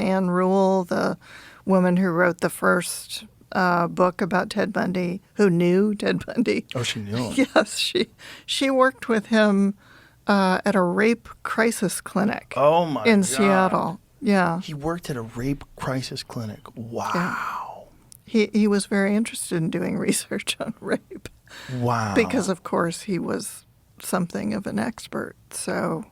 Anne Rule, the woman who wrote the first book about Ted Bundy, who knew Ted Bundy. Oh, she knew him. Yes, she worked with him at a rape crisis clinic Oh, my in God. Seattle. Yeah. He worked at a rape crisis clinic. Wow. He was very interested in doing research on rape Wow. because, of course, he was something of an expert. So,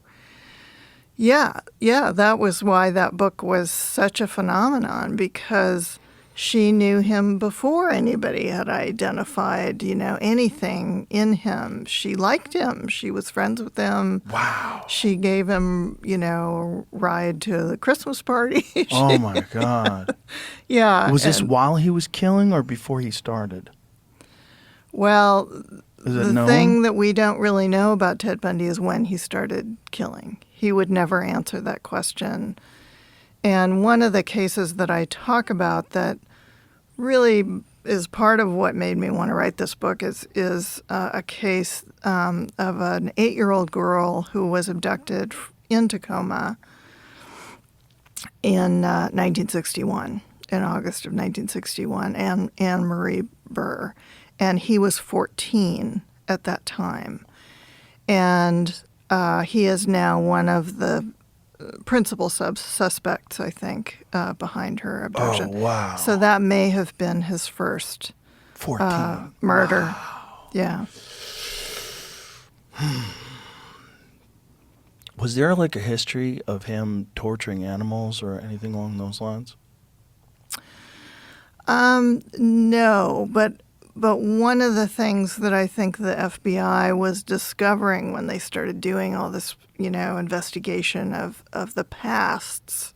yeah, that was why that book was such a phenomenon, because she knew him before anybody had identified, anything in him. She liked him. She was friends with him. Wow. She gave him, a ride to the Christmas party. Oh, my God. Yeah. Was this while he was killing or before he started? Well, Is it the known? thing that we don't really know about Ted Bundy is when he started killing. He would never answer that question. And one of the cases that I talk about that really is part of what made me want to write this book is a case of an 8-year-old girl who was abducted in Tacoma in 1961, in August of 1961, Anne Marie Burr. And he was 14 at that time. And he is now one of the principal suspects, I think, behind her abduction. Oh, wow. So that may have been his first 14. murder. Wow. Yeah. Was there like a history of him torturing animals or anything along those lines? No, but one of the things that I think the FBI was discovering when they started doing all this, investigation of the pasts,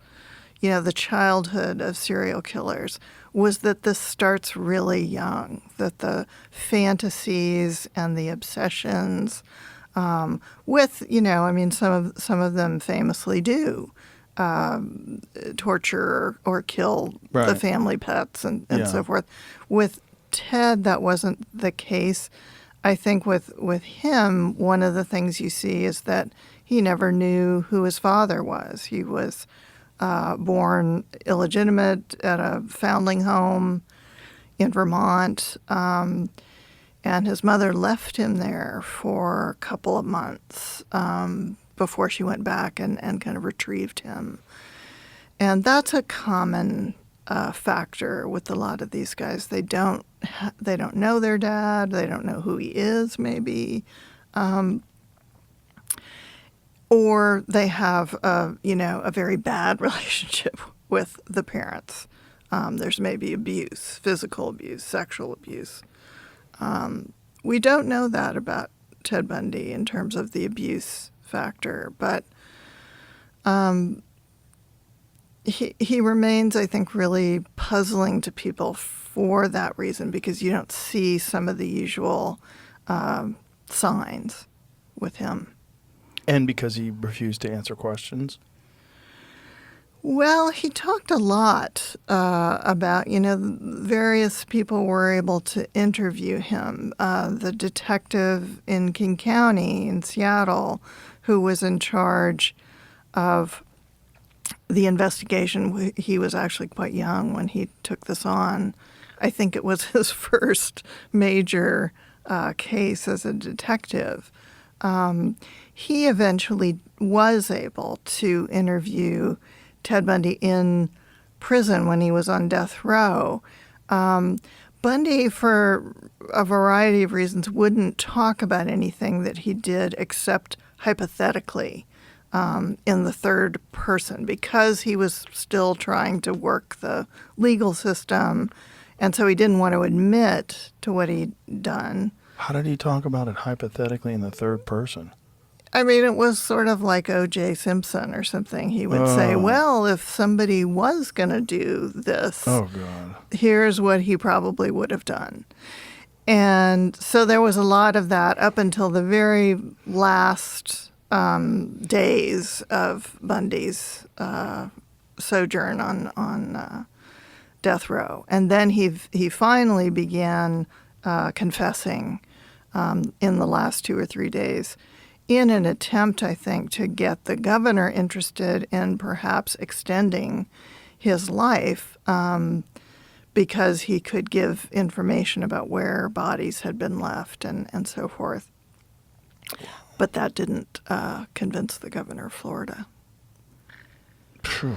the childhood of serial killers, was that this starts really young, that the fantasies and the obsessions with, some of them famously do torture or kill the Right. family pets and Yeah. so forth. With Ted, that wasn't the case. I think with him, one of the things you see is that he never knew who his father was. He was born illegitimate at a foundling home in Vermont, and his mother left him there for a couple of months before she went back and kind of retrieved him. And that's a common factor with a lot of these guys. They don't know their dad. They don't know who he is, maybe, or they have a very bad relationship with the parents. There's maybe abuse, physical abuse, sexual abuse. We don't know that about Ted Bundy in terms of the abuse factor, but he remains, I think, really puzzling to people for that reason, because you don't see some of the usual signs with him. And because he refused to answer questions? Well, he talked a lot about, various people were able to interview him. The detective in King County in Seattle, who was in charge of the investigation, he was actually quite young when he took this on. I think it was his first major case as a detective. He eventually was able to interview Ted Bundy in prison when he was on death row. Bundy, for a variety of reasons, wouldn't talk about anything that he did except hypothetically in the third person, because he was still trying to work the legal system, and so he didn't want to admit to what he'd done. How did he talk about it hypothetically in the third person? I mean, it was sort of like O.J. Simpson or something. He would say, well, if somebody was going to do this, Oh, God. here's what he probably would have done. And so there was a lot of that up until the very last days of Bundy's sojourn on death row. And then he finally began confessing in the last 2 or 3 days in an attempt, I think, to get the governor interested in perhaps extending his life, because he could give information about where bodies had been left and so forth. But that didn't convince the governor of Florida. Phew.